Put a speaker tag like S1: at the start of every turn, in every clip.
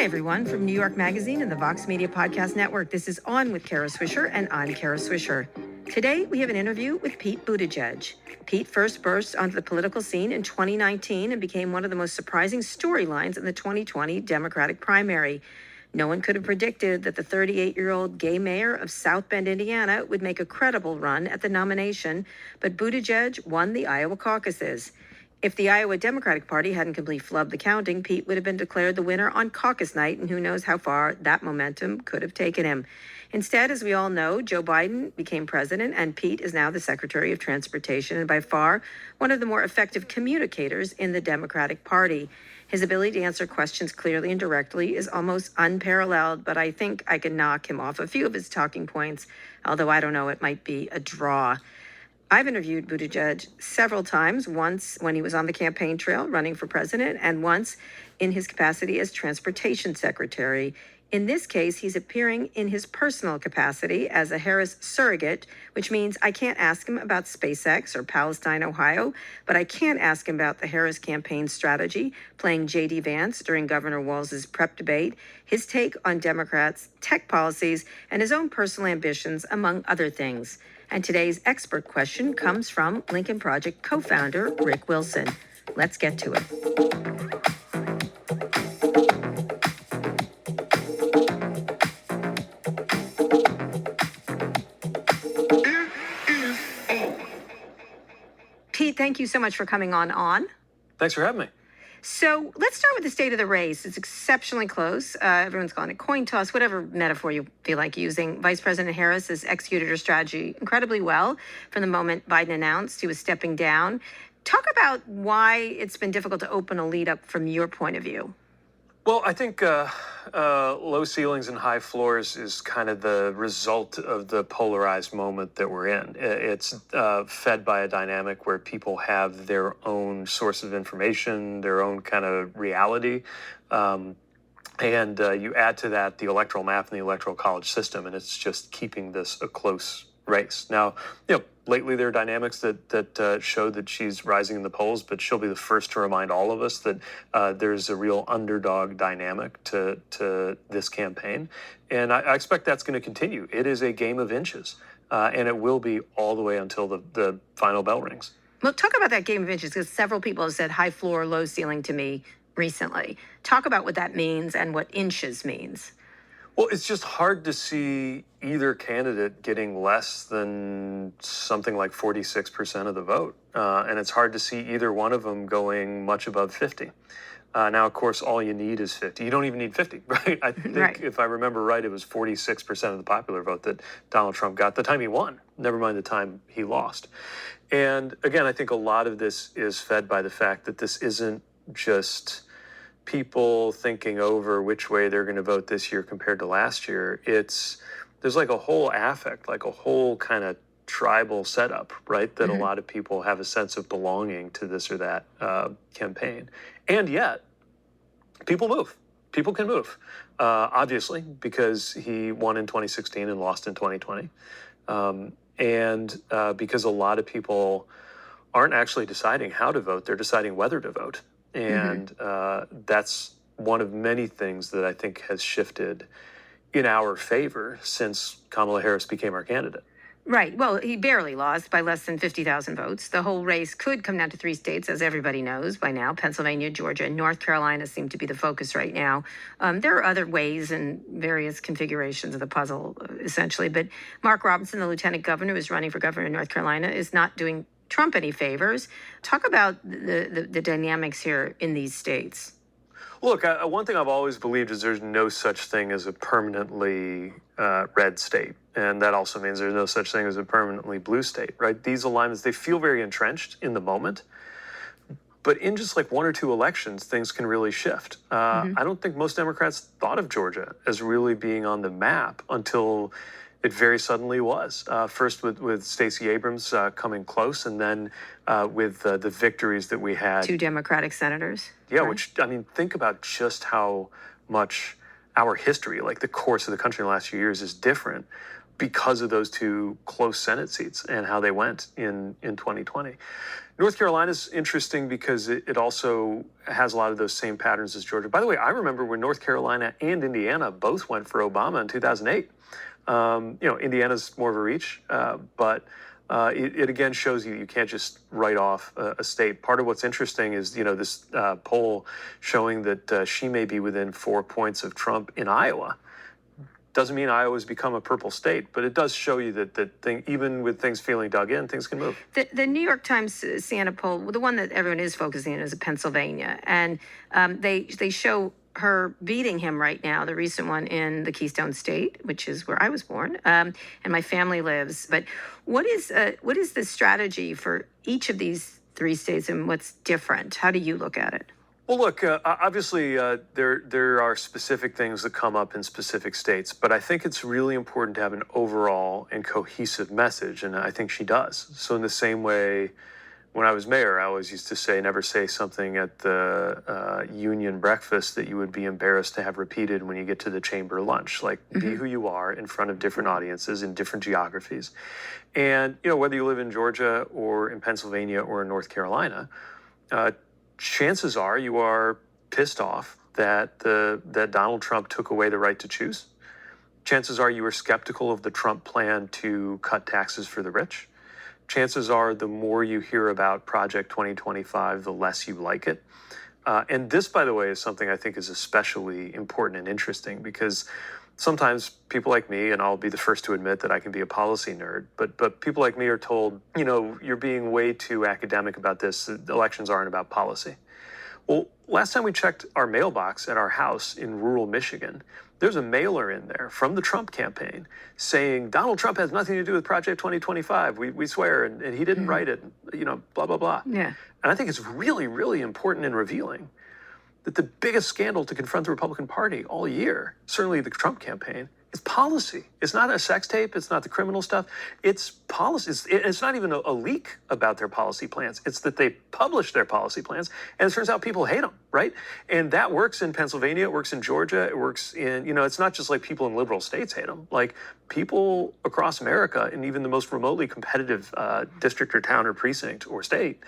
S1: Hi, everyone, from New York Magazine and the Vox Media Podcast Network. This is On with Kara Swisher, and I'm Kara Swisher. Today, we have an interview with Pete Buttigieg. Pete first burst onto the political scene in 2019 and became one of the most surprising storylines in the 2020 Democratic primary. No one could have predicted that the 38-year-old gay mayor of South Bend, Indiana, would make a credible run at the nomination, but Buttigieg won the Iowa caucuses. If the Iowa Democratic Party hadn't completely flubbed the counting, Pete would have been declared the winner on caucus night, and who knows how far that momentum could have taken him. Instead, as we all know, Joe Biden became president, and Pete is now the Secretary of Transportation and by far one of the more effective communicators in the Democratic Party. His ability to answer questions clearly and directly is almost unparalleled, but I think I can knock him off a few of his talking points, although I don't know, it might be a draw. I've interviewed Buttigieg several times, once when he was on the campaign trail running for president, and once in his capacity as transportation secretary. In this case, he's appearing in his personal capacity as a Harris surrogate, which means I can't ask him about SpaceX or Palestine, Ohio, but I can ask him about the Harris campaign strategy, playing J.D. Vance during Governor Walz's prep debate, his take on Democrats' tech policies, and his own personal ambitions, among other things. And today's expert question comes from Lincoln Project co-founder Rick Wilson. Let's get to it. Pete, thank you so much for coming on.
S2: Thanks for having me.
S1: So let's start with the state of the race. It's exceptionally close. Everyone's calling it coin toss, whatever metaphor you feel like using. Vice President Harris has executed her strategy incredibly well from the moment Biden announced he was stepping down. Talk about why it's been difficult to open a lead up from your point of view.
S2: Well, I think low ceilings and high floors is kind of the result of the polarized moment that we're in. It's fed by a dynamic where people have their own source of information, their own kind of reality. And you add to that the electoral map and the electoral college system, and it's just keeping this a close race. Now, lately there are dynamics that show that she's rising in the polls, but she'll be the first to remind all of us that there's a real underdog dynamic to this campaign. And I expect that's going to continue. It is a game of inches, and it will be all the way until the final bell rings.
S1: Well, talk about that game of inches, because several people have said high floor, low ceiling to me recently. Talk about what that means and what inches means.
S2: Well, it's just hard to see either candidate getting less than something like 46% of the vote. And it's hard to see either one of them going much above 50. Now, of course, all you need is 50. You don't even need 50, right? I think if I remember right, it was 46% of the popular vote that Donald Trump got the time he won, never mind the time he lost. And again, I think a lot of this is fed by the fact that this isn't just people thinking over which way they're going to vote this year compared to last year. There's like a whole affect, like a whole kind of tribal setup, right? That a lot of people have a sense of belonging to this or that campaign. And yet, people move. People can move, obviously, because he won in 2016 and lost in 2020. And because a lot of people aren't actually deciding how to vote, they're deciding whether to vote. And that's one of many things that I think has shifted in our favor since Kamala Harris became our candidate.
S1: Right. Well, he barely lost by less than 50,000 votes. The whole race could come down to 3 states, as everybody knows by now. Pennsylvania, Georgia, and North Carolina seem to be the focus right now. There are other ways and various configurations of the puzzle, essentially. But Mark Robinson, the lieutenant governor who is running for governor in North Carolina, is not doing Trump any favors. Talk about the dynamics here in these states.
S2: Look, one thing I've always believed is there's no such thing as a permanently red state. And that also means there's no such thing as a permanently blue state, right? These alignments, they feel very entrenched in the moment. But in just like 1 or 2 elections, things can really shift. I don't think most Democrats thought of Georgia as really being on the map until it very suddenly was. First with Stacey Abrams coming close, and then with the victories that we had.
S1: 2 Democratic senators.
S2: Yeah, right. Which, I mean, think about just how much our history, like the course of the country in the last few years, is different. because of those two close Senate seats and how they went in 2020. North Carolina's interesting because it also has a lot of those same patterns as Georgia. By the way, I remember when North Carolina and Indiana both went for Obama in 2008. Indiana's more of a reach, but it again shows you can't just write off a state. Part of what's interesting is, this poll showing that she may be within 4 points of Trump in Iowa. Doesn't mean Iowa's become a purple state, but it does show you that even with things feeling dug in, things can move.
S1: The New York Times Siena poll, the one that everyone is focusing on, is Pennsylvania, and they show her beating him right now, the recent one in the Keystone State, which is where I was born, and my family lives. But what is the strategy for each of these three states, and what's different? How do you look at it?
S2: Well, look, obviously there are specific things that come up in specific states, but I think it's really important to have an overall and cohesive message, and I think she does. So in the same way, when I was mayor, I always used to say, never say something at the union breakfast that you would be embarrassed to have repeated when you get to the chamber lunch. Like, be who you are in front of different audiences in different geographies. And, whether you live in Georgia or in Pennsylvania or in North Carolina, chances are you are pissed off that Donald Trump took away the right to choose. Chances are you are skeptical of the Trump plan to cut taxes for the rich. Chances are the more you hear about Project 2025, the less you like it. And this, by the way, is something I think is especially important and interesting because sometimes people like me, and I'll be the first to admit that I can be a policy nerd, but people like me are told, you're being way too academic about this. Elections aren't about policy. Well, last time we checked our mailbox at our house in rural Michigan, there's a mailer in there from the Trump campaign saying Donald Trump has nothing to do with Project 2025. We swear, and he didn't write it, blah, blah, blah.
S1: Yeah.
S2: And I think it's really, really important and revealing that the biggest scandal to confront the Republican Party all year, certainly the Trump campaign, is policy. It's not a sex tape. It's not the criminal stuff. It's policy. It's not even a leak about their policy plans. It's that they publish their policy plans, and it turns out people hate them, right? And that works in Pennsylvania. It works in Georgia. It works in, it's not just like people in liberal states hate them. Like, people across America, and even the most remotely competitive district or town or precinct or state,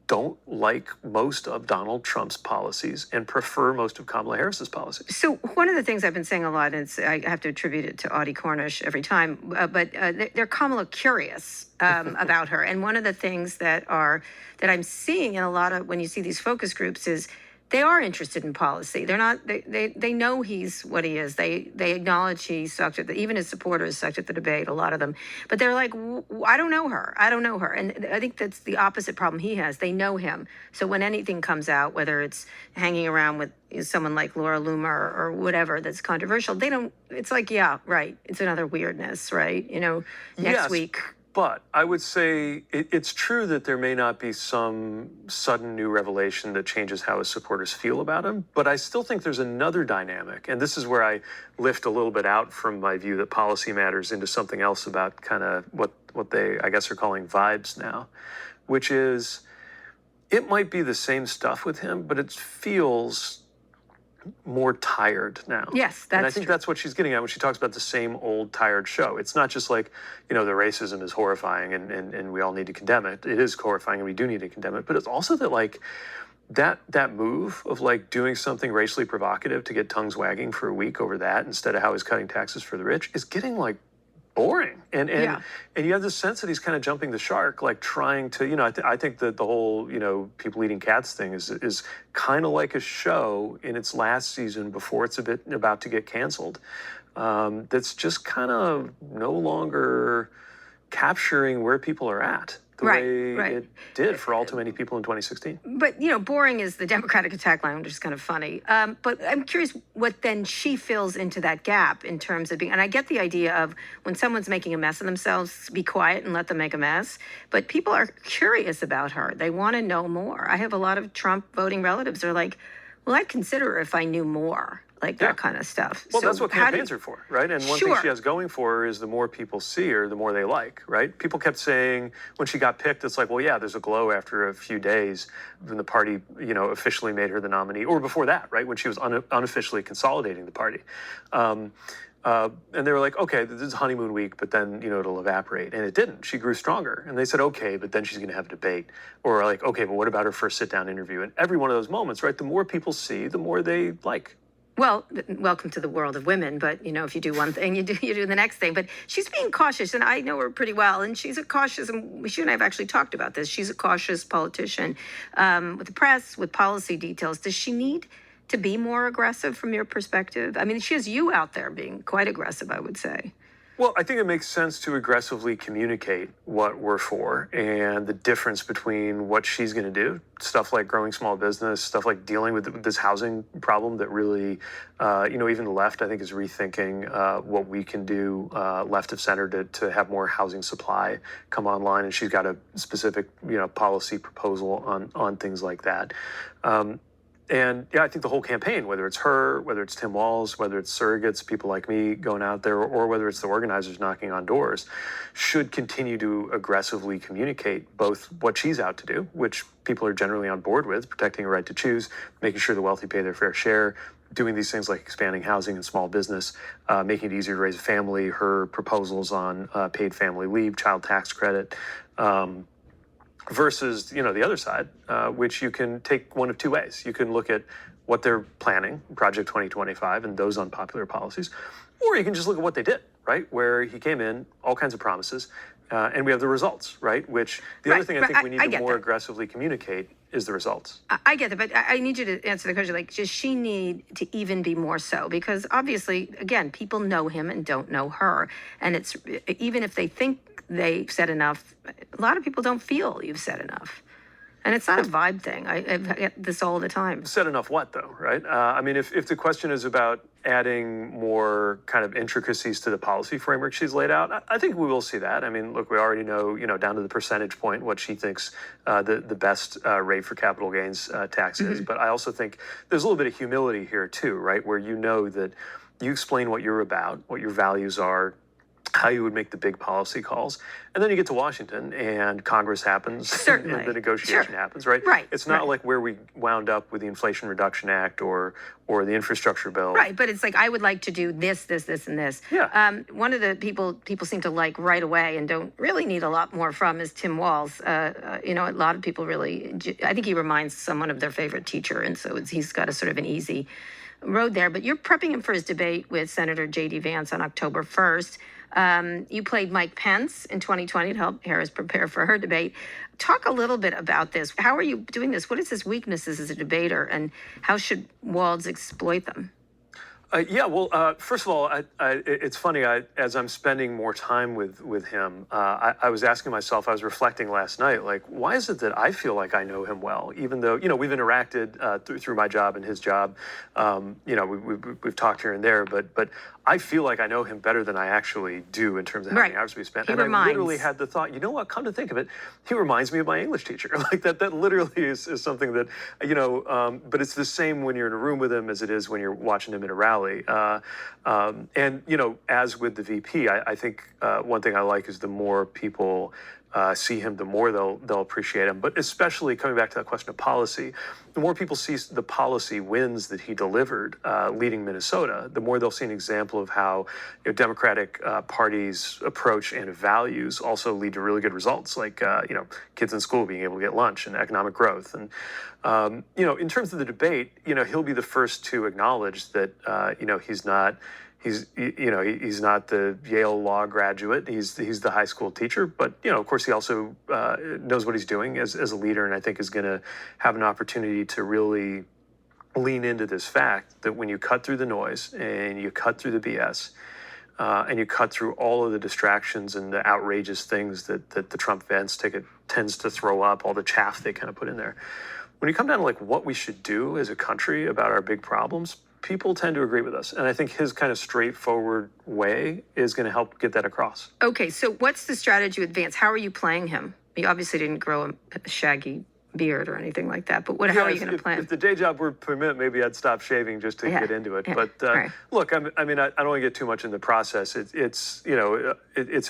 S2: don't like most of Donald Trump's policies and prefer most of Kamala Harris's policies.
S1: So one of the things I've been saying a lot, and I have to attribute it to Audie Cornish every time, but they're Kamala curious about her. And one of the things that I'm seeing in a lot of, when you see these focus groups, is they are interested in policy. They're not. They know he's what he is. They acknowledge he sucked at even his supporters sucked at the debate. A lot of them, but they're like, I don't know her. I don't know her. And I think that's the opposite problem he has. They know him. So when anything comes out, whether it's hanging around with someone like Laura Loomer or whatever that's controversial, they don't. It's like, yeah, right. It's another weirdness, right? Next week.
S2: But I would say it's true that there may not be some sudden new revelation that changes how his supporters feel about him. But I still think there's another dynamic. And this is where I lift a little bit out from my view that policy matters into something else about kind of what they, I guess, are calling vibes now, which is it might be the same stuff with him, but it feels more tired now.
S1: Yes, that's
S2: And I think
S1: true.
S2: that's what she's getting at when she talks about the same old tired show. It's not just like, the racism is horrifying and we all need to condemn it. It is horrifying and we do need to condemn it. But it's also that like that move of like doing something racially provocative to get tongues wagging for a week over that instead of how he's cutting taxes for the rich is getting like boring. And you have this sense that he's kind of jumping the shark, like trying to, I think that the whole, people eating cats thing is kind of like a show in its last season before it's about to get canceled. That's just kind of no longer capturing where people are at the way it did for all too many people in 2016.
S1: But, boring is the Democratic attack line, which is kind of funny. But I'm curious what then she fills into that gap in terms of being, and I get the idea of when someone's making a mess of themselves, be quiet and let them make a mess. But people are curious about her. They want to know more. I have a lot of Trump voting relatives. They're like, well, I'd consider her if I knew more. Like that kind of stuff.
S2: Well, so that's what campaigns are for, right? And one thing
S1: Sure.
S2: she has going for her is the more people see her, the more they like, right? People kept saying when she got picked, it's like, well, yeah, there's a glow after a few days when the party, officially made her the nominee, or before that, right? When she was unofficially consolidating the party. And they were like, okay, this is honeymoon week, but then, it'll evaporate. And it didn't. She grew stronger. And they said, okay, but then she's going to have a debate. Or like, okay, but what about her first sit-down interview? And every one of those moments, right, the more people see, the more they like.
S1: Well, welcome to the world of women, but if you do one thing, you do the next thing. But she's being cautious, and I know her pretty well, and she's a cautious, and she and I have actually talked about this. She's a cautious politician with the press, with policy details. Does she need to be more aggressive from your perspective? I mean, she has you out there being quite aggressive, I would say.
S2: Well, I think it makes sense to aggressively communicate what we're for and the difference between what she's going to do, stuff like growing small business, stuff like dealing with this housing problem that really, even the left, I think, is rethinking what we can do left of center to have more housing supply come online. And she's got a specific, policy proposal on things like that. And yeah, I think the whole campaign, whether it's her, whether it's Tim Walz, whether it's surrogates, people like me going out there, or whether it's the organizers knocking on doors, should continue to aggressively communicate both what she's out to do, which people are generally on board with, protecting a right to choose, making sure the wealthy pay their fair share, doing these things like expanding housing and small business, making it easier to raise a family, her proposals on paid family leave, child tax credit, versus, the other side, which you can take one of two ways. You can look at what they're planning, Project 2025, and those unpopular policies, or you can just look at what they did, right? Where he came in, all kinds of promises, and we have the results, right? Which the other thing I think we need to more aggressively communicate is the results.
S1: I get that, but I need you to answer the question. Like, does she need to even be more so? Because obviously, again, people know him and don't know her. And it's, even if they think they've said enough, a lot of people don't feel you've said enough. And it's not a vibe thing. I get this all the time.
S2: Said enough what, though, right? I mean, if the question is about adding more kind of intricacies to the policy framework she's laid out, I think we will see that. I mean, look, we already know, down to the percentage point, what she thinks the best rate for capital gains tax is. But I also think there's a little bit of humility here, too, right? Where that you explain what you're about, what your values are, how you would make the big policy calls. And then you get to Washington and Congress happens.
S1: Certainly.
S2: And the negotiation happens, right?
S1: Right.
S2: It's not like where we wound up with the Inflation Reduction Act or the infrastructure bill.
S1: Right, but it's like, I would like to do this, this, this, and this.
S2: Yeah.
S1: One of the people seem to like right away and don't really need a lot more from is Tim Walz. A lot of people really, I think he reminds someone of their favorite teacher. And so he's got a sort of an easy road there. But you're prepping him for his debate with Senator J.D. Vance on October 1st. You played Mike Pence in 2020 to help Harris prepare for her debate. Talk a little bit about this. How are you doing this? What is his weaknesses as a debater, and how should Walz exploit them?
S2: First of all, it's funny. As I'm spending more time with him, I was asking myself, I was reflecting last night, like, why is it that I feel like I know him well, even though we've interacted through my job and his job. We've talked here and there, but I feel like I know him better than I actually do in terms of how many hours we spent. I literally had the thought, what? Come to think of it, he reminds me of my English teacher. Like that literally is something that But it's the same when you're in a room with him as it is when you're watching him in a rally. As with the VP, I think one thing I like is the more people see him, the more they'll appreciate him. But especially coming back to that question of policy, the more people see the policy wins that he delivered leading Minnesota, the more they'll see an example of how Democratic parties' approach and values also lead to really good results, like kids in school being able to get lunch and economic growth. And in terms of the debate, he'll be the first to acknowledge that he's not. He's not the Yale law graduate. He's the high school teacher, but of course he also knows what he's doing as a leader, and I think is going to have an opportunity to really lean into this fact that when you cut through the noise and you cut through the BS and you cut through all of the distractions and the outrageous things that the Trump Vance ticket tends to throw up, all the chaff they kind of put in there. When you come down to like what we should do as a country about our big problems, people tend to agree with us. And I think his kind of straightforward way is going to help get that across.
S1: Okay, so what's the strategy with Vance? How are you playing him? You obviously didn't grow a shaggy beard or anything like that, but how are you going to play him?
S2: If the day job were permit, maybe I'd stop shaving just to get into it.
S1: Yeah,
S2: but look, I don't want to get too much in the process. It's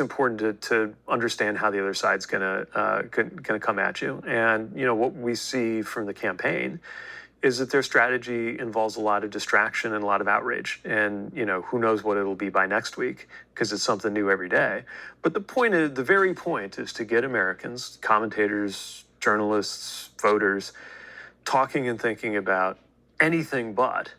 S2: important to understand how the other side's going to come at you. And what we see from the campaign is that their strategy involves a lot of distraction and a lot of outrage. And, who knows what it'll be by next week, because it's something new every day. But the very point is to get Americans, commentators, journalists, voters, talking and thinking about anything but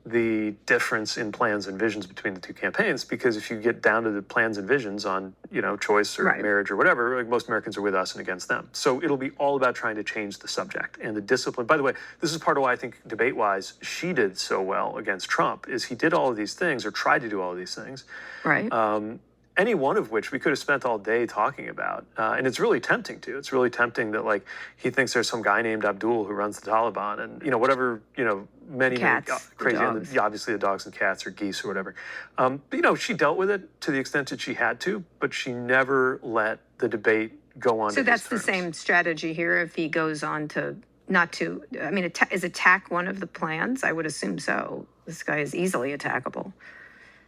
S2: the difference in plans and visions between the two campaigns. Because if you get down to the plans and visions on, choice or marriage or whatever, like, most Americans are with us and against them. So it'll be all about trying to change the subject and the discipline. By the way, this is part of why I think debate-wise she did so well against Trump, is he did all of these things, or tried to do all of these things.
S1: Right.
S2: Any one of which we could have spent all day talking about. And it's really tempting to. It's really tempting that, like, he thinks there's some guy named Abdul who runs the Taliban, and, whatever, many crazy, and obviously the dogs and cats or geese or whatever. But, she dealt with it to the extent that she had to, but she never let the debate go on.
S1: So that's the same strategy here if he goes on to is attack one of the plans? I would assume so. This guy is easily attackable.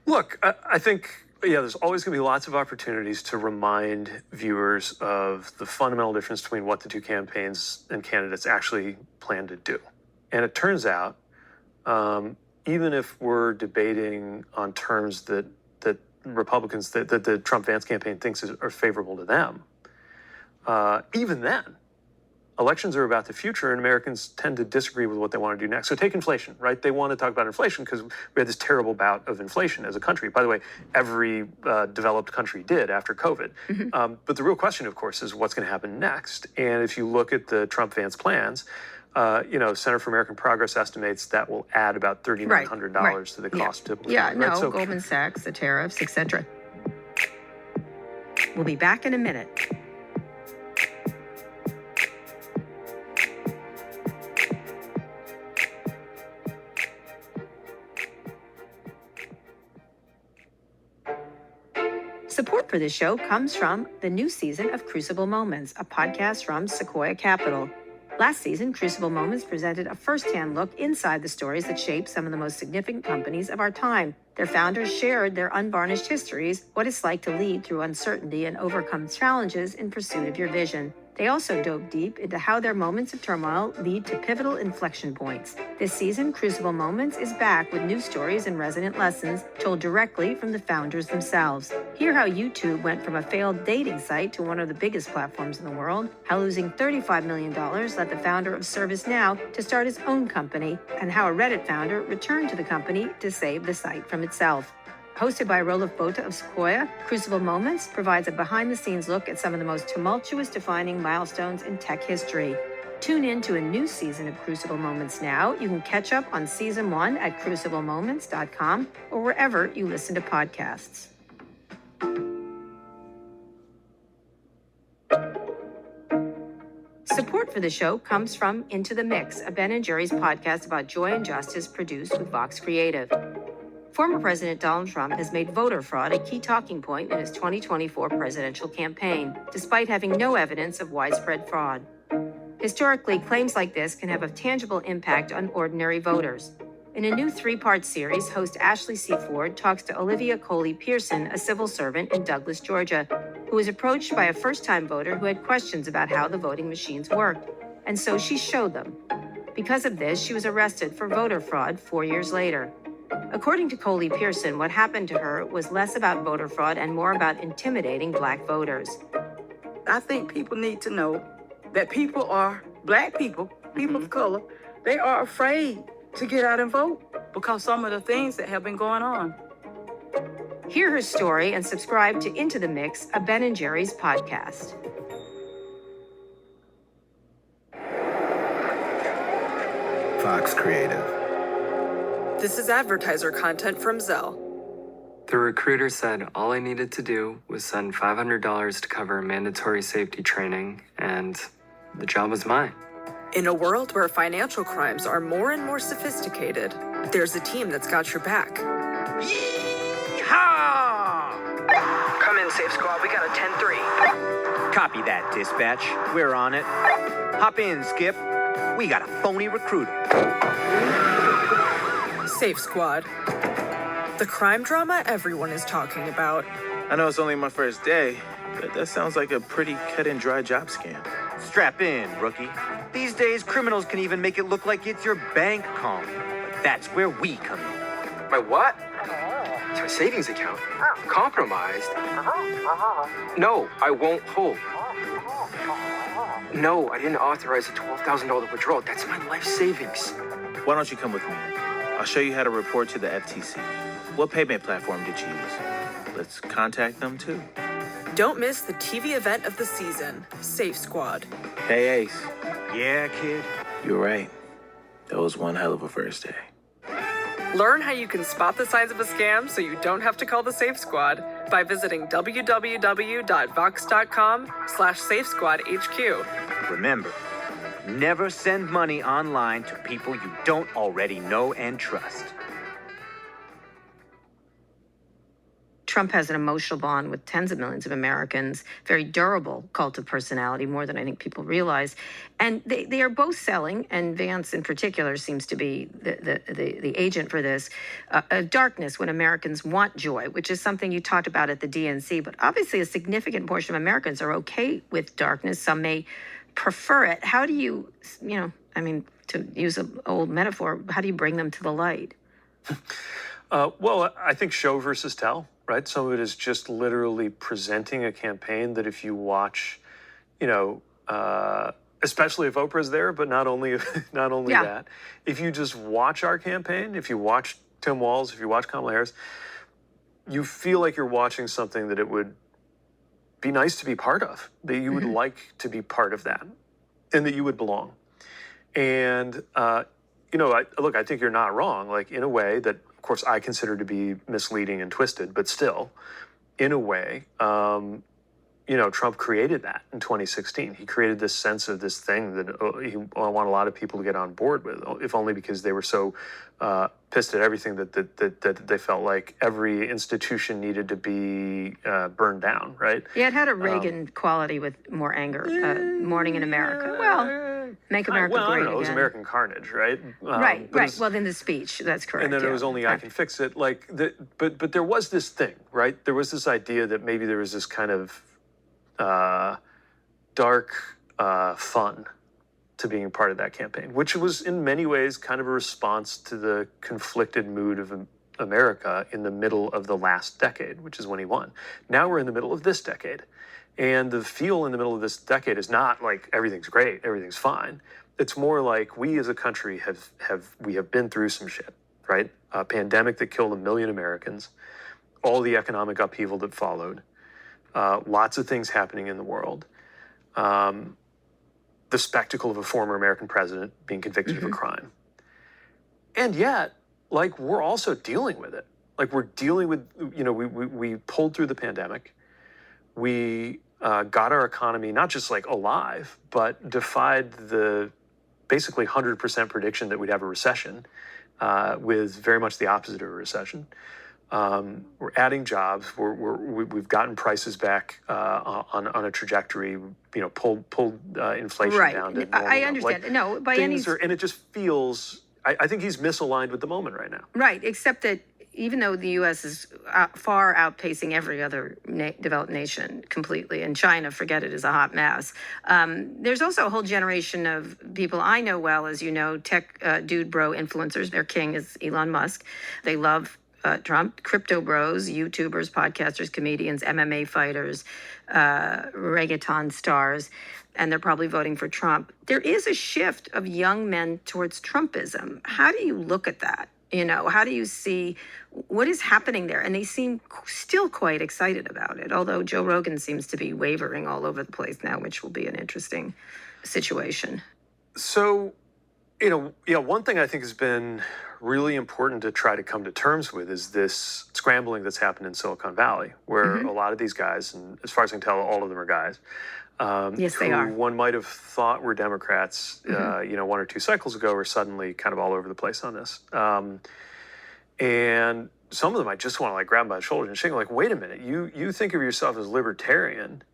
S2: Look, I think, there's always going to be lots of opportunities to remind viewers of the fundamental difference between what the two campaigns and candidates actually plan to do. And it turns out, even if we're debating on terms that Republicans, that the Trump-Vance campaign thinks are favorable to them, even then, elections are about the future, and Americans tend to disagree with what they want to do next. So take inflation, right? They want to talk about inflation because we had this terrible bout of inflation as a country. By the way, every developed country did after COVID. Mm-hmm. But the real question, of course, is what's going to happen next. And if you look at the Trump-Vance plans, Center for American Progress estimates that will add about $3,900 to the cost of living.
S1: Right? So, Goldman Sachs, the tariffs, etc. We'll be back in a minute. Support for this show comes from the new season of Crucible Moments, a podcast from Sequoia Capital. Last season, Crucible Moments presented a first-hand look inside the stories that shape some of the most significant companies of our time. Their founders shared their unvarnished histories, what it's like to lead through uncertainty and overcome challenges in pursuit of your vision. They also dove deep into how their moments of turmoil lead to pivotal inflection points. This season, Crucible Moments is back with new stories and resonant lessons told directly from the founders themselves. Hear how YouTube went from a failed dating site to one of the biggest platforms in the world, how losing $35 million led the founder of ServiceNow to start his own company, and how a Reddit founder returned to the company to save the site from itself. Hosted by Rolf Botha of Sequoia, Crucible Moments provides a behind-the-scenes look at some of the most tumultuous defining milestones in tech history. Tune in to a new season of Crucible Moments now. You can catch up on Season 1 at cruciblemoments.com or wherever you listen to podcasts. Support for the show comes from Into the Mix, a Ben & Jerry's podcast about joy and justice produced with Vox Creative. Former President Donald Trump has made voter fraud a key talking point in his 2024 presidential campaign, despite having no evidence of widespread fraud. Historically, claims like this can have a tangible impact on ordinary voters. In a new 3-part series, host Ashley C. Ford talks to Olivia Coley-Pearson, a civil servant in Douglas, Georgia, who was approached by a first-time voter who had questions about how the voting machines worked, and so she showed them. Because of this, she was arrested for voter fraud 4 years later. According to Coley-Pearson, what happened to her was less about voter fraud and more about intimidating Black voters.
S3: I think people need to know that Black people of color, they are afraid to get out and vote because some of the things that have been going on.
S1: Hear her story and subscribe to Into the Mix, a Ben & Jerry's podcast.
S4: Vox Creative.
S5: This is advertiser content from Zelle.
S6: The recruiter said all I needed to do was send $500 to cover mandatory safety training, and the job was mine.
S5: In a world where financial crimes are more and more sophisticated, there's a team that's got your back.
S7: Yeehaw!
S8: Come in, Safe Squad. We got a 10-3.
S7: Copy that, dispatch. We're on it. Hop in, Skip. We got a phony recruiter.
S5: Safe Squad. The crime drama everyone is talking about.
S9: I know it's only my first day, but that sounds like a pretty cut and dry job scam.
S7: Strap in, rookie. These days, criminals can even make it look like it's your bank calling. But that's where we come in.
S9: My what? It's my savings account. Compromised? No, I won't hold. No, I didn't authorize a $12,000 withdrawal. That's my life savings.
S4: Why don't you come with me? I'll show you how to report to the FTC. What payment platform did you use? Let's contact them too.
S5: Don't miss the TV event of the season, Safe Squad.
S4: Hey, Ace.
S7: Yeah, kid.
S4: You're right. That was one hell of a first day.
S5: Learn how you can spot the signs of a scam so you don't have to call the Safe Squad by visiting www.vox.com/SafeSquadHQ.
S7: Remember, never send money online to people you don't already know and trust.
S1: Trump has an emotional bond with tens of millions of Americans, very durable cult of personality, more than I think people realize. And they are both selling, and Vance in particular seems to be the agent for this, darkness when Americans want joy, which is something you talked about at the DNC. But obviously a significant portion of Americans are okay with darkness. Some may prefer it. How do you, to use an old metaphor, how do you bring them to the light?
S2: Well, I think show versus tell, right? Some of it is just literally presenting a campaign that if you watch, especially if Oprah's there, but not only that, if you just watch our campaign, if you watch Tim Walz, if you watch Kamala Harris, you feel like you're watching something that it would be nice to be part of, that you would like to be part of that, and that you would belong. And, I think you're not wrong, like in a way that, of course, I consider to be misleading and twisted, but still, in a way, Trump created that in 2016. He created this sense of this thing that he wanted a lot of people to get on board with, if only because they were so pissed at everything that they felt like every institution needed to be burned down, right?
S1: Yeah, it had a Reagan quality with more anger. Morning in America. Well, make America great
S2: again.
S1: Again.
S2: It was American carnage, right?
S1: Right. Well, then the speech, that's correct.
S2: And then it was only I can fix it. But there was this thing, right? There was this idea that maybe there was this kind of dark fun to being part of that campaign, which was in many ways kind of a response to the conflicted mood of America in the middle of the last decade, which is when he won. Now we're in the middle of this decade. And the feel in the middle of this decade is not like everything's great, everything's fine. It's more like we as a country have been through some shit, right? A pandemic that killed 1 million Americans, all the economic upheaval that followed, lots of things happening in the world. The spectacle of a former American president being convicted of a crime. And yet, we're also dealing with it. We're dealing with, we pulled through the pandemic. We got our economy not just alive, but defied the basically 100% prediction that we'd have a recession, with very much the opposite of a recession. We're adding jobs. We've gotten prices back on a trajectory. Pulled inflation down to normal.
S1: I understand. No, by any
S2: and it just feels. I think he's misaligned with the moment right now.
S1: Right, except that even though the U.S. is far outpacing every other developed nation completely, and China, forget it, is a hot mess, there's also a whole generation of people I know well, as you know, tech dude bro influencers. Their king is Elon Musk. They love Trump, crypto bros, YouTubers, podcasters, comedians, MMA fighters, reggaeton stars, and they're probably voting for Trump. There is a shift of young men towards Trumpism. How do you look at that? How do you see what is happening there? And they seem still quite excited about it, although Joe Rogan seems to be wavering all over the place now, which will be an interesting situation.
S2: So, one thing I think has been really important to try to come to terms with is this scrambling that's happened in Silicon Valley, where a lot of these guys, and as far as I can tell, all of them are guys,
S1: yes, they are.
S2: One might have thought were Democrats, 1 or 2 cycles ago, are suddenly kind of all over the place on this. And some of them I just want to grab them by the shoulders and shake them wait a minute, you think of yourself as libertarian,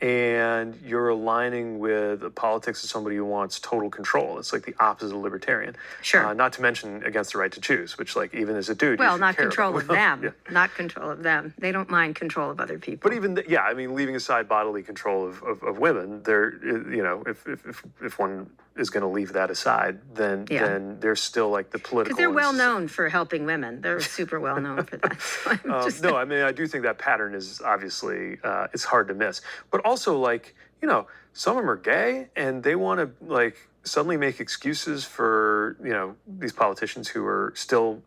S2: and you're aligning with the politics of somebody who wants total control. It's like the opposite of libertarian.
S1: Sure.
S2: Not to mention against the right to choose, which, like, even as a dude, you
S1: Well,
S2: should
S1: not
S2: care
S1: control
S2: about.
S1: of them.
S2: Yeah.
S1: Not control of them. They don't mind control of other people.
S2: But even yeah, I mean, leaving aside bodily control of women, there, you know, if one is going to leave that aside, then
S1: Yeah.
S2: then there's still like the political.
S1: Because they're
S2: and
S1: well known for helping women. They're super well known for that. So I'm just,
S2: No, I mean, I do think that pattern is obviously it's hard to miss. But also, like, you know, some of them are gay and they want to like suddenly make excuses for, you know, these politicians who are still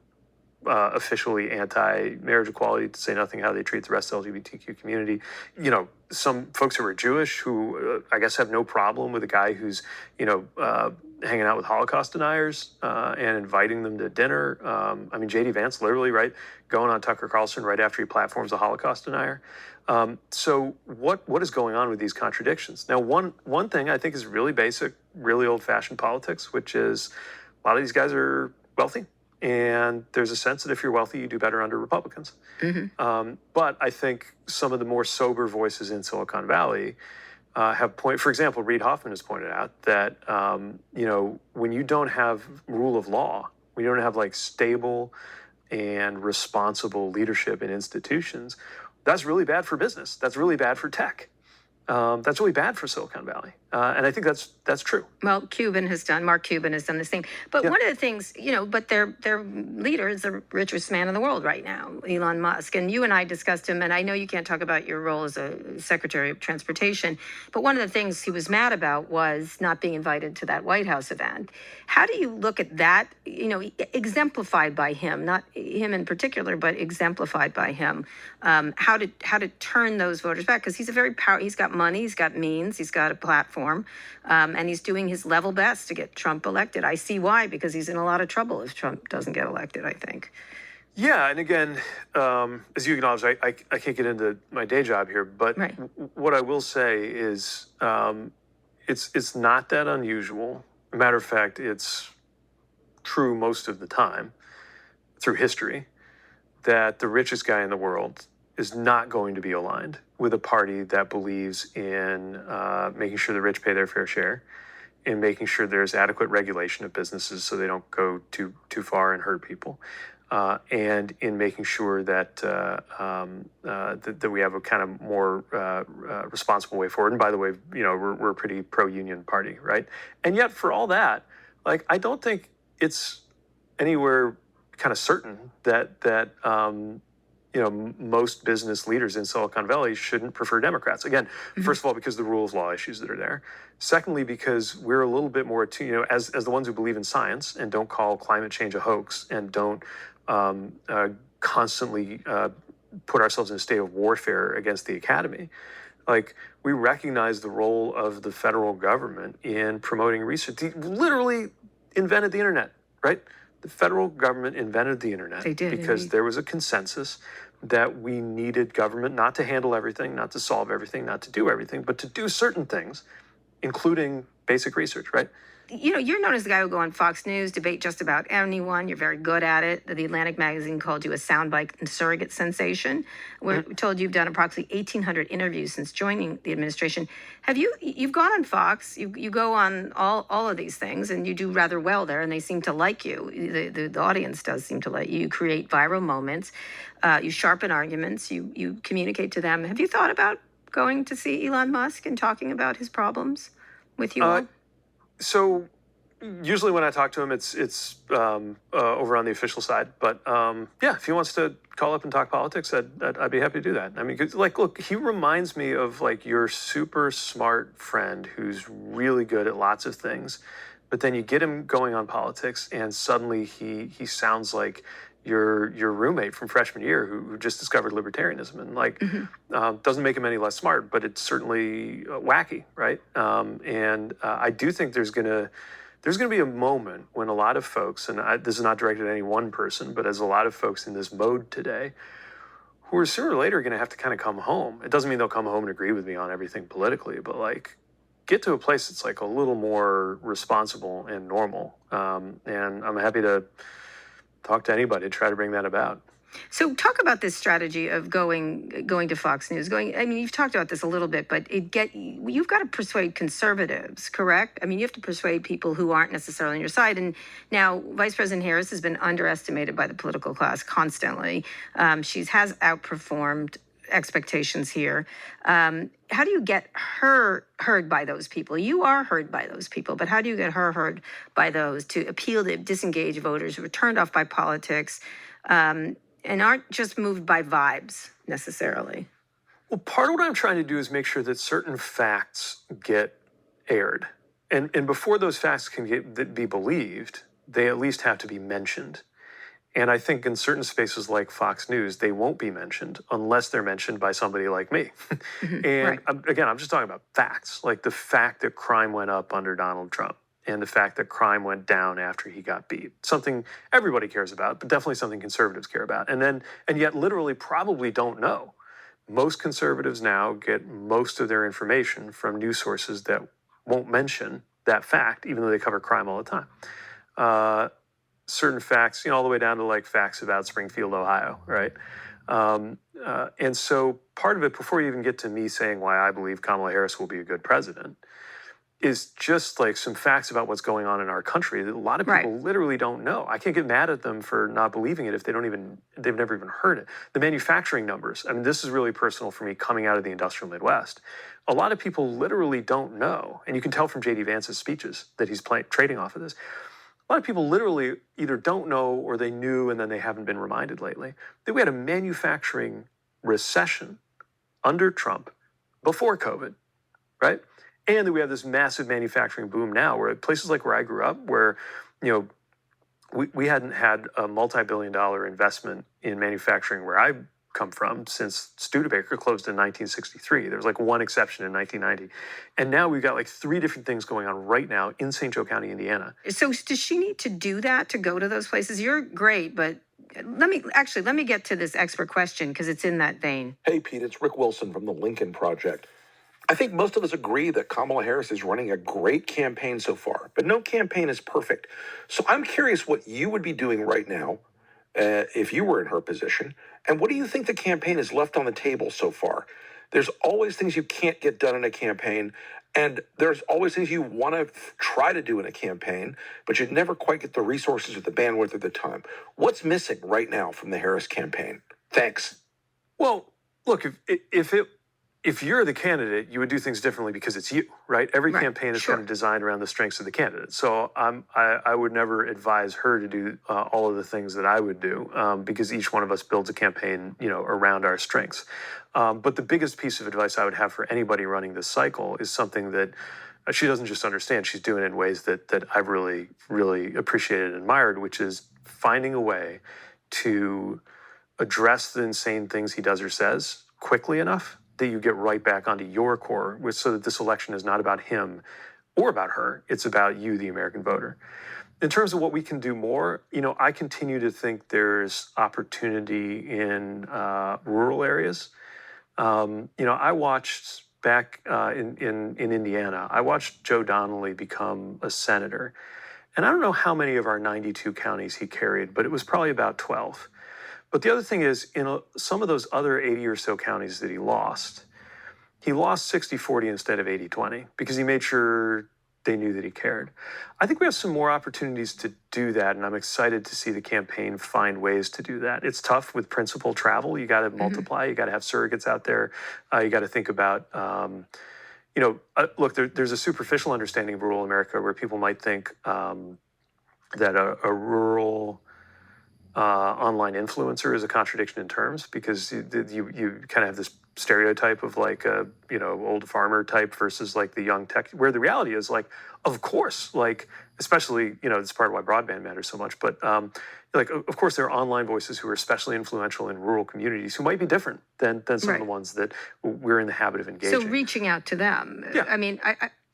S2: officially anti-marriage equality, to say nothing how they treat the rest of the LGBTQ community. You know, some folks who are Jewish who I guess have no problem with a guy who's, you know, hanging out with Holocaust deniers and inviting them to dinner. I mean, J.D. Vance literally, right, going on Tucker Carlson right after he platforms a Holocaust denier. So what is going on with these contradictions? Now, one thing I think is really basic, really old-fashioned politics, which is a lot of these guys are wealthy. And there's a sense that if you're wealthy, you do better under Republicans. But I think some of the more sober voices in Silicon Valley have for example, Reid Hoffman has pointed out that, you know, when you don't have rule of law, when you don't have like stable and responsible leadership in institutions, that's really bad for business. That's really bad for tech. That's really bad for Silicon Valley. And I think that's true.
S1: well, Mark Cuban has done the same. But one of the things, you know, but their leader is the richest man in the world right now, Elon Musk. And you and I discussed him, and I know you can't talk about your role as a Secretary of Transportation, but one of the things he was mad about was not being invited to that White House event. How do you look at that, you know, exemplified by him, not him in particular, but exemplified by him, how to turn those voters back? Because he's he's got money, he's got means, he's got a platform, and he's doing his level best to get Trump elected. I see why, because he's in a lot of trouble if Trump doesn't get elected, I think.
S2: Yeah, and again, as you acknowledge, I can't get into my day job here, but
S1: Right.
S2: What I will say is it's not that unusual. Matter of fact, it's true most of the time through history that the richest guy in the world is not going to be aligned with a party that believes in making sure the rich pay their fair share, in making sure there's adequate regulation of businesses so they don't go too far and hurt people, and in making sure that that we have a kind of more responsible way forward. And by the way, you know, we're a pretty pro-union party, right? And yet, for all that, like, I don't think it's anywhere kind of certain that you know, most business leaders in Silicon Valley shouldn't prefer Democrats. Again, first of all, because of the rule of law issues that are there. Secondly, because we're a little bit more attuned, you know, as the ones who believe in science and don't call climate change a hoax and don't constantly put ourselves in a state of warfare against the academy. Like, we recognize the role of the federal government in promoting research. They literally invented the internet, right? The federal government invented the internet.
S1: They did,
S2: because
S1: indeed.
S2: there was a consensus that we needed government not to handle everything, not to solve everything, not to do everything, but to do certain things, including basic research, right?
S1: You know, you're known as the guy who go on Fox News, debate just about anyone. You're very good at it. The Atlantic magazine called you a soundbite and surrogate sensation. We're told you've done approximately 1,800 interviews since joining the administration. You've gone on Fox, you go on all of these things, and you do rather well there, and they seem to like you. The audience does seem to like you. You create viral moments. You sharpen arguments. You communicate to them. Have you thought about going to see Elon Musk and talking about his problems with you all?
S2: So usually when I talk to him, it's over on the official side. But yeah, if he wants to call up and talk politics, I'd be happy to do that. I mean, 'cause, like, look, he reminds me of like your super smart friend who's really good at lots of things, but then you get him going on politics, and suddenly he sounds like your roommate from freshman year who just discovered libertarianism, and like doesn't make him any less smart, but it's certainly wacky, right? And I do think there's gonna be a moment when a lot of folks, and this is not directed at any one person, but as a lot of folks in this mode today, who are sooner or later going to have to kind of come home. It doesn't mean they'll come home and agree with me on everything politically, but like get to a place that's like a little more responsible and normal. And I'm happy to talk to anybody to try to bring that about.
S1: So talk about this strategy of going to Fox News. I mean, you've talked about this a little bit, but you've got to persuade conservatives, correct? I mean, you have to persuade people who aren't necessarily on your side. And now Vice President Harris has been underestimated by the political class constantly. She has outperformed expectations here. How do you get her heard by those people? You are heard by those people, but how do you get her heard by those to appeal to disengaged voters who are turned off by politics? And aren't just moved by vibes necessarily.
S2: Well, part of what I'm trying to do is make sure that certain facts get aired. And before those facts can be believed, they at least have to be mentioned. And I think in certain spaces like Fox News, they won't be mentioned unless they're mentioned by somebody like me. And again, I'm just talking about facts, like the fact that crime went up under Donald Trump. And the fact that crime went down after he got beat. Something everybody cares about, but definitely something conservatives care about. And yet literally probably don't know. Most conservatives now get most of their information from news sources that won't mention that fact, even though they cover crime all the time. Certain facts, all the way down to like facts about Springfield, Ohio, right? And so part of it, before you even get to me saying why I believe Kamala Harris will be a good president, is just like some facts about what's going on in our country that a lot of people literally don't know. I can't get mad at them for not believing it if they've never even heard it. The manufacturing numbers, I mean, this is really personal for me coming out of the industrial Midwest. A lot of people literally don't know, and you can tell from J.D. Vance's speeches that he's trading off of this. A lot of people literally either don't know or they knew and then they haven't been reminded lately that we had a manufacturing recession under Trump before COVID, right? And that we have this massive manufacturing boom now, where places like where I grew up, where, we hadn't had a multi-billion-dollar investment in manufacturing where I come from since Studebaker closed in 1963. There was like one exception in 1990. And now we've got like 3 different things going on right now in St. Joe County, Indiana.
S1: So does she need to do that to go to those places? You're great, but let me get to this expert question because it's in that vein.
S10: Hey, Pete, it's Rick Wilson from the Lincoln Project. I think most of us agree that Kamala Harris is running a great campaign so far, but no campaign is perfect. So I'm curious what you would be doing right now if you were in her position, and what do you think the campaign has left on the table so far? There's always things you can't get done in a campaign, and there's always things you want to try to do in a campaign, but you'd never quite get the resources or the bandwidth or the time. What's missing right now from the Harris campaign? Thanks.
S2: Well, look, if you're the candidate, you would do things differently because it's you, right? Every campaign is kind of designed around the strengths of the candidate. So I would never advise her to do all of the things that I would do because each one of us builds a campaign, around our strengths. But the biggest piece of advice I would have for anybody running this cycle is something that she doesn't just understand. She's doing it in ways that I've really, really appreciated and admired, which is finding a way to address the insane things he does or says quickly enough that you get right back onto your core, so that this election is not about him or about her. It's about you, the American voter. In terms of what we can do more, I continue to think there's opportunity in rural areas. I watched back in Indiana, I watched Joe Donnelly become a senator. And I don't know how many of our 92 counties he carried, but it was probably about 12. But the other thing is, in some of those other 80 or so counties that he lost 60-40 instead of 80-20 because he made sure they knew that he cared. I think we have some more opportunities to do that, and I'm excited to see the campaign find ways to do that. It's tough with principal travel. You got to multiply. You got to have surrogates out there. You got to think about, look, there's a superficial understanding of rural America where people might think that a rural online influencer is a contradiction in terms because you kind of have this stereotype of like a old farmer type versus like the young tech, where the reality is like, of course, like especially it's part of why broadband matters so much, but of course there are online voices who are especially influential in rural communities who might be different than some of the ones that we're in the habit of engaging.
S1: So reaching out to them.
S2: Yeah.
S1: I mean,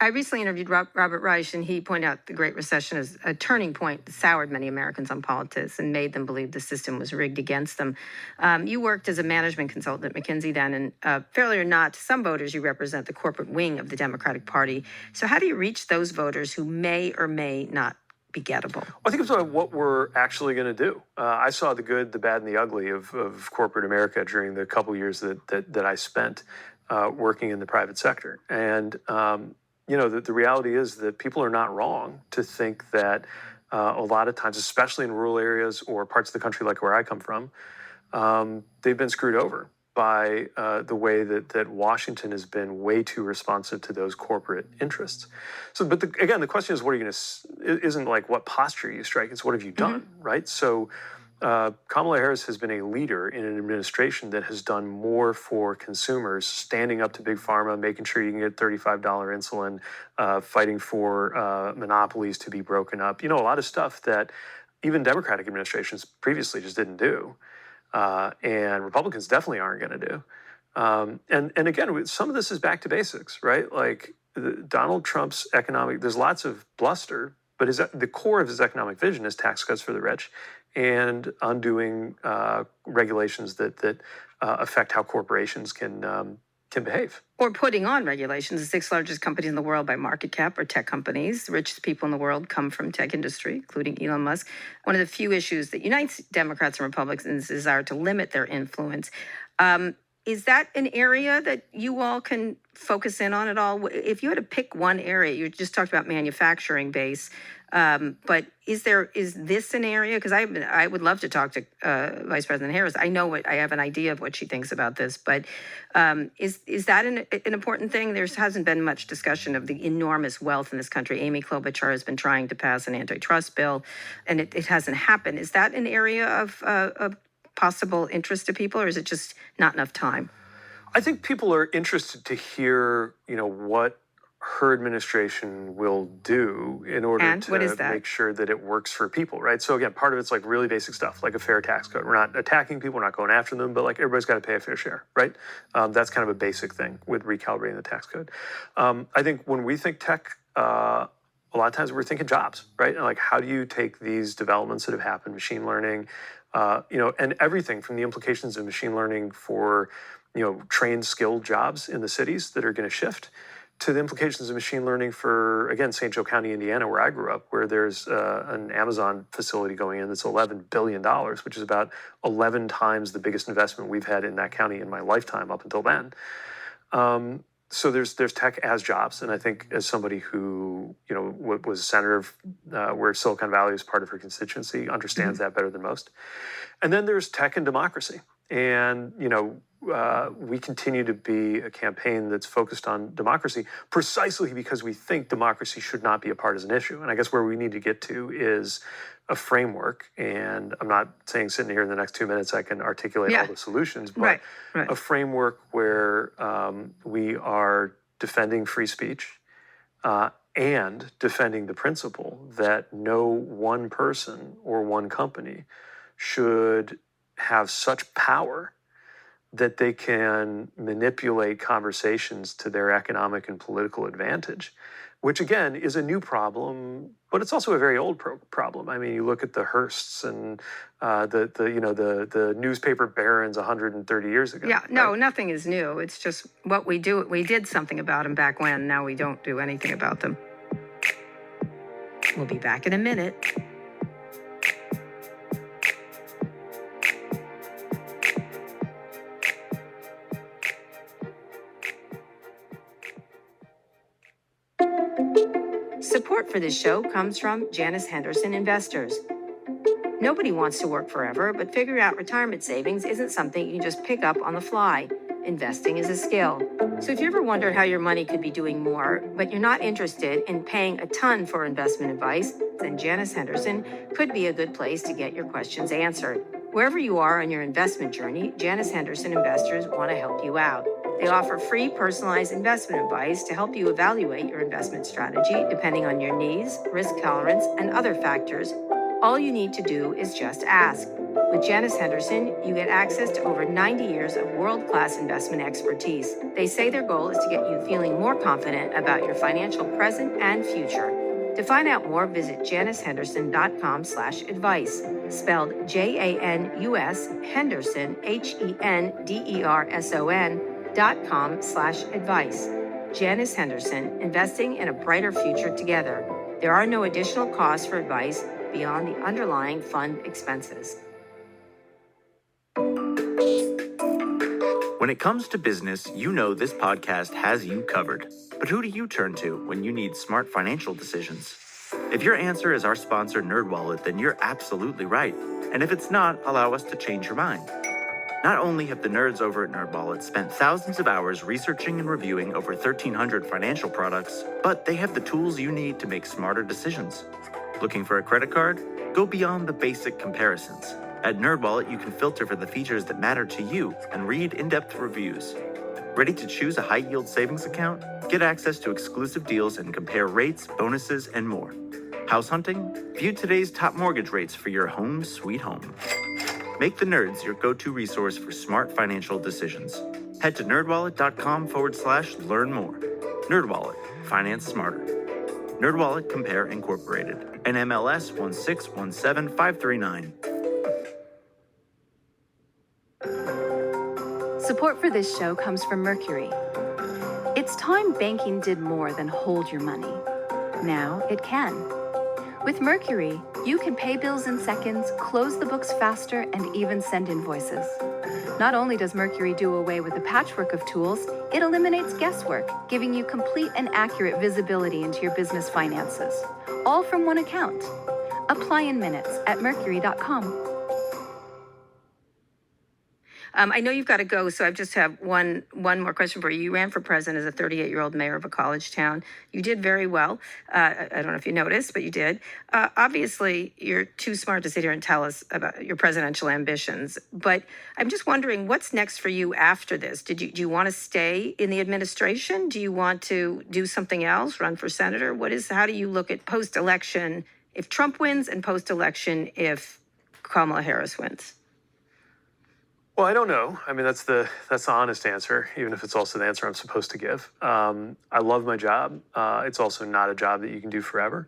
S1: I recently interviewed Robert Reich, and he pointed out the Great Recession as a turning point that soured many Americans on politics and made them believe the system was rigged against them. You worked as a management consultant at McKinsey then, and fairly or not, to some voters, you represent the corporate wing of the Democratic Party. So how do you reach those voters who may or may not be gettable?
S2: I think it's about what we're actually going to do. I saw the good, the bad, and the ugly of corporate America during the couple years that I spent working in the private sector. And, the reality is that people are not wrong to think that a lot of times, especially in rural areas or parts of the country like where I come from, they've been screwed over by the way that Washington has been way too responsive to those corporate interests. So, but again, the question is, what are you going to? Isn't like what posture you strike; it's what have you done, right? So, Kamala Harris has been a leader in an administration that has done more for consumers, standing up to big pharma, making sure you can get $35 insulin, fighting for monopolies to be broken up. A lot of stuff that even Democratic administrations previously just didn't do. And Republicans definitely aren't going to do. And again, some of this is back to basics, right? Like Donald Trump's there's lots of bluster, but the core of his economic vision is tax cuts for the rich and undoing regulations that affect how corporations can behave.
S1: Or putting on regulations. The 6 largest companies in the world by market cap are tech companies. The richest people in the world come from tech industry, including Elon Musk. One of the few issues that unites Democrats and Republicans is the desire to limit their influence. Is that an area that you all can focus in on at all? If you had to pick one area, you just talked about manufacturing base, but is this an area? Because I would love to talk to Vice President Harris. I have an idea of what she thinks about this, but is that an important thing? There hasn't been much discussion of the enormous wealth in this country. Amy Klobuchar has been trying to pass an antitrust bill, and it hasn't happened. Is that an area of possible interest to people, or is it just not enough time?
S2: I think people are interested to hear, what her administration will do in order to make sure that it works for people, right? So again, part of it's like really basic stuff, like a fair tax code. We're not attacking people, we're not going after them, but like everybody's got to pay a fair share, right? That's kind of a basic thing with recalibrating the tax code. I think when we think tech, a lot of times we're thinking jobs, right? And like, how do you take these developments that have happened, machine learning, and everything from the implications of machine learning for, trained, skilled jobs in the cities that are going to shift, to the implications of machine learning for, again, St. Joe County, Indiana, where I grew up, where there's an Amazon facility going in that's $11 billion, which is about 11 times the biggest investment we've had in that county in my lifetime up until then. So there's tech as jobs, and I think as somebody who was a senator of where Silicon Valley is part of her constituency, understands that better than most. And then there's tech and democracy, and we continue to be a campaign that's focused on democracy precisely because we think democracy should not be a partisan issue. And I guess where we need to get to is a framework, and I'm not saying sitting here in the next 2 minutes I can articulate all the solutions, but a framework where we are defending free speech and defending the principle that no one person or one company should have such power that they can manipulate conversations to their economic and political advantage, which again is a new problem, but it's also a very old problem. I mean, you look at the Hearsts and the newspaper barons 130 years ago.
S1: Yeah, no, nothing is new. It's just what we do. We did something about them back when. Now we don't do anything about them. We'll be back in a minute. Support for this show comes from Janus Henderson Investors. Nobody wants to work forever, but figuring out retirement savings isn't something you can just pick up on the fly. Investing is a skill. So if you ever wondered how your money could be doing more, but you're not interested in paying a ton for investment advice, then Janus Henderson could be a good place to get your questions answered. Wherever you are on your investment journey, Janus Henderson Investors want to help you out. They offer free personalized investment advice to help you evaluate your investment strategy depending on your needs, risk tolerance, and other factors. All you need to do is just ask. With Janus Henderson, you get access to over 90 years of world-class investment expertise. They say their goal is to get you feeling more confident about your financial present and future. To find out more, visit janushenderson.com/advice, spelled JANUS Henderson, HENDERSON.com/advice. Janus Henderson, investing in a brighter future together. There are no additional costs for advice beyond the underlying fund expenses.
S4: When it comes to business, you know this podcast has you covered. But who do you turn to when you need smart financial decisions? If your answer is our sponsor, NerdWallet, then you're absolutely right. And if it's not, allow us to change your mind. Not only have the nerds over at NerdWallet spent thousands of hours researching and reviewing over 1,300 financial products, but they have the tools you need to make smarter decisions. Looking for a credit card? Go beyond the basic comparisons. At NerdWallet, you can filter for the features that matter to you and read in-depth reviews. Ready to choose a high-yield savings account? Get access to exclusive deals and compare rates, bonuses, and more. House hunting? View today's top mortgage rates for your home sweet home. Make the nerds your go-to resource for smart financial decisions. Head to nerdwallet.com/learn more. NerdWallet, finance smarter. NerdWallet Compare Incorporated. NMLS 1617539.
S11: Support for this show comes from Mercury. It's time banking did more than hold your money. Now it can. With Mercury, you can pay bills in seconds, close the books faster, and even send invoices. Not only does Mercury do away with the patchwork of tools, it eliminates guesswork, giving you complete and accurate visibility into your business finances, all from one account. Apply in minutes at mercury.com.
S1: I know you've got to go, so I just have one more question for you. You ran for president as a 38-year-old mayor of a college town. You did very well. I don't know if you noticed, but you did. Obviously, you're too smart to sit here and tell us about your presidential ambitions. But I'm just wondering, what's next for you after this? Do you want to stay in the administration? Do you want to do something else, run for senator? How do you look at post-election if Trump wins and post-election if Kamala Harris wins?
S2: Well, I don't know. I mean, that's the honest answer, even if it's also the answer I'm supposed to give. I love my job. It's also not a job that you can do forever.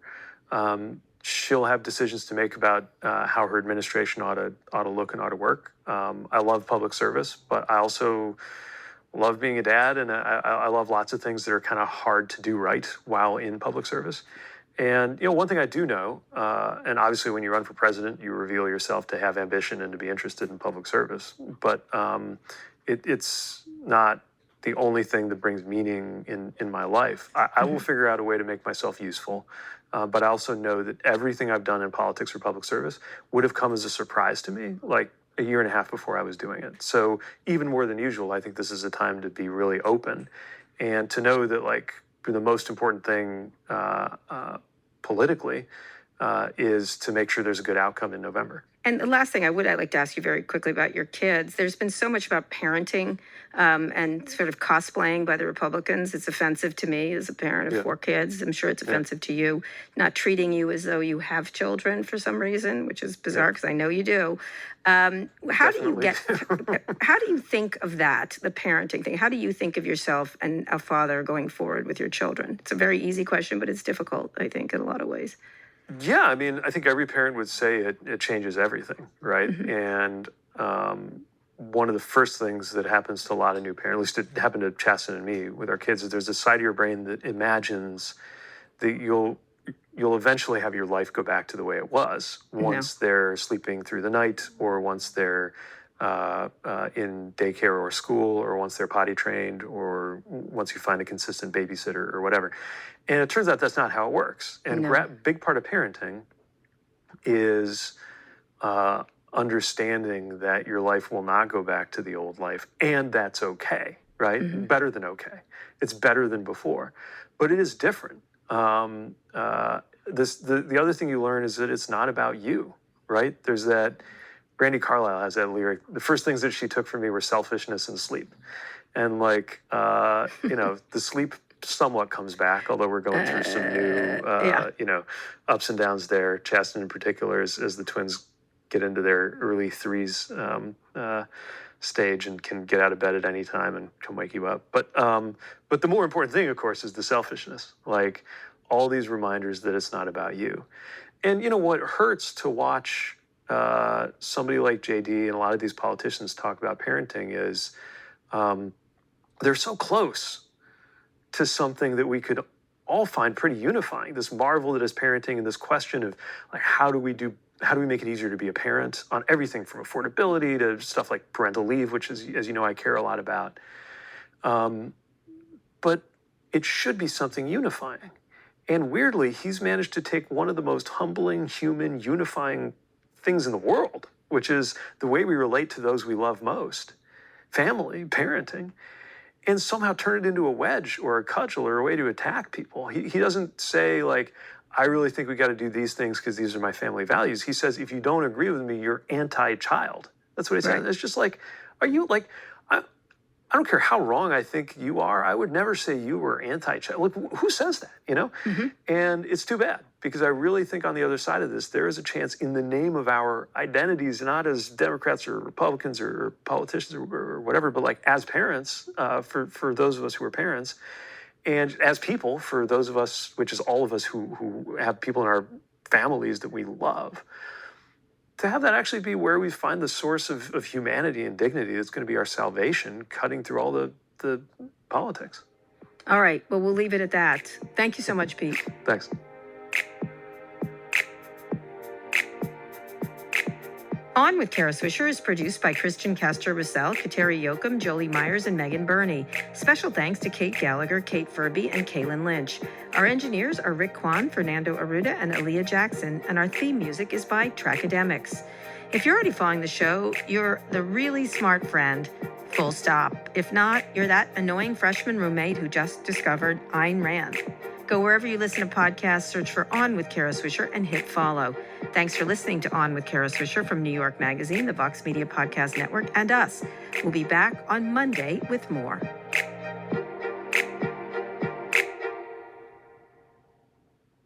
S2: She'll have decisions to make about how her administration ought to look and ought to work. I love public service, but I also love being a dad, and I love lots of things that are kind of hard to do right while in public service. And, one thing I do know, and obviously when you run for president, you reveal yourself to have ambition and to be interested in public service. But it's not the only thing that brings meaning in my life. I will figure out a way to make myself useful. But I also know that everything I've done in politics or public service would have come as a surprise to me, like a year and a half before I was doing it. So even more than usual, I think this is a time to be really open and to know that, like, the most important thing politically is to make sure there's a good outcome in November.
S1: And the last thing I'd like to ask you very quickly about your kids. There's been so much about parenting and sort of cosplaying by the Republicans. It's offensive to me as a parent of 4 kids. I'm sure it's offensive to you, not treating you as though you have children for some reason, which is bizarre because I know you do. How do you think of that, the parenting thing? How do you think of yourself and a father going forward with your children? It's a very easy question, but it's difficult, I think, in a lot of ways.
S2: Yeah, I mean, I think every parent would say it changes everything, right? Mm-hmm. And one of the first things that happens to a lot of new parents, at least it happened to Chasten and me with our kids, is there's a side of your brain that imagines that you'll eventually have your life go back to the way it was once they're sleeping through the night, or once they're in daycare or school, or once they're potty trained, or once you find a consistent babysitter or whatever. And it turns out that's not how it works. And a big part of parenting is understanding that your life will not go back to the old life, and that's okay, right? Mm-hmm. Better than okay. It's better than before, but it is different. The other thing you learn is that it's not about you, right? There's that. Brandi Carlile has that lyric. The first things that she took from me were selfishness and sleep, and the sleep somewhat comes back, although we're going through some new, ups and downs there. Chasten in particular, as the twins get into their early 3s stage and can get out of bed at any time and come wake you up. But the more important thing, of course, is the selfishness. Like all these reminders that it's not about you. And what hurts to watch somebody like JD and a lot of these politicians talk about parenting is they're so close to something that we could all find pretty unifying. This marvel that is parenting and this question of like, how do we make it easier to be a parent on everything from affordability to stuff like parental leave, which is, as you know, I care a lot about. But it should be something unifying. And weirdly, he's managed to take one of the most humbling, human, unifying things in the world, which is the way we relate to those we love most, family, parenting, and somehow turn it into a wedge or a cudgel or a way to attack people. He doesn't say, like, I really think we got to do these things because these are my family values. He says, if you don't agree with me, you're anti-child. That's what he says. It's just like, are you like, I don't care how wrong I think you are. I would never say you were anti-child. Look, who says that, you know? And it's too bad, because I really think on the other side of this, there is a chance in the name of our identities, not as Democrats or Republicans or politicians or whatever, but like as parents, for those of us who are parents, and as people, for those of us, which is all of us who have people in our families that we love, to have that actually be where we find the source of humanity and dignity that's going to be our salvation, cutting through all the politics.
S1: All right. Well, we'll leave it at that. Thank you so much, Pete.
S2: Thanks.
S1: On with Kara Swisher is produced by Christian Castro-Russell, Kateri Yoakum, Jolie Myers, and Megan Burney. Special thanks to Kate Gallagher, Kate Furby, and Kaylin Lynch. Our engineers are Rick Kwan, Fernando Arruda, and Aaliyah Jackson, and our theme music is by Trackademics. If you're already following the show, you're the really smart friend, full stop. If not, you're that annoying freshman roommate who just discovered Ayn Rand. Go wherever you listen to podcasts, search for On with Kara Swisher, and hit follow. Thanks for listening to On with Kara Swisher from New York Magazine, the Vox Media Podcast Network, and us. We'll be back on Monday with more.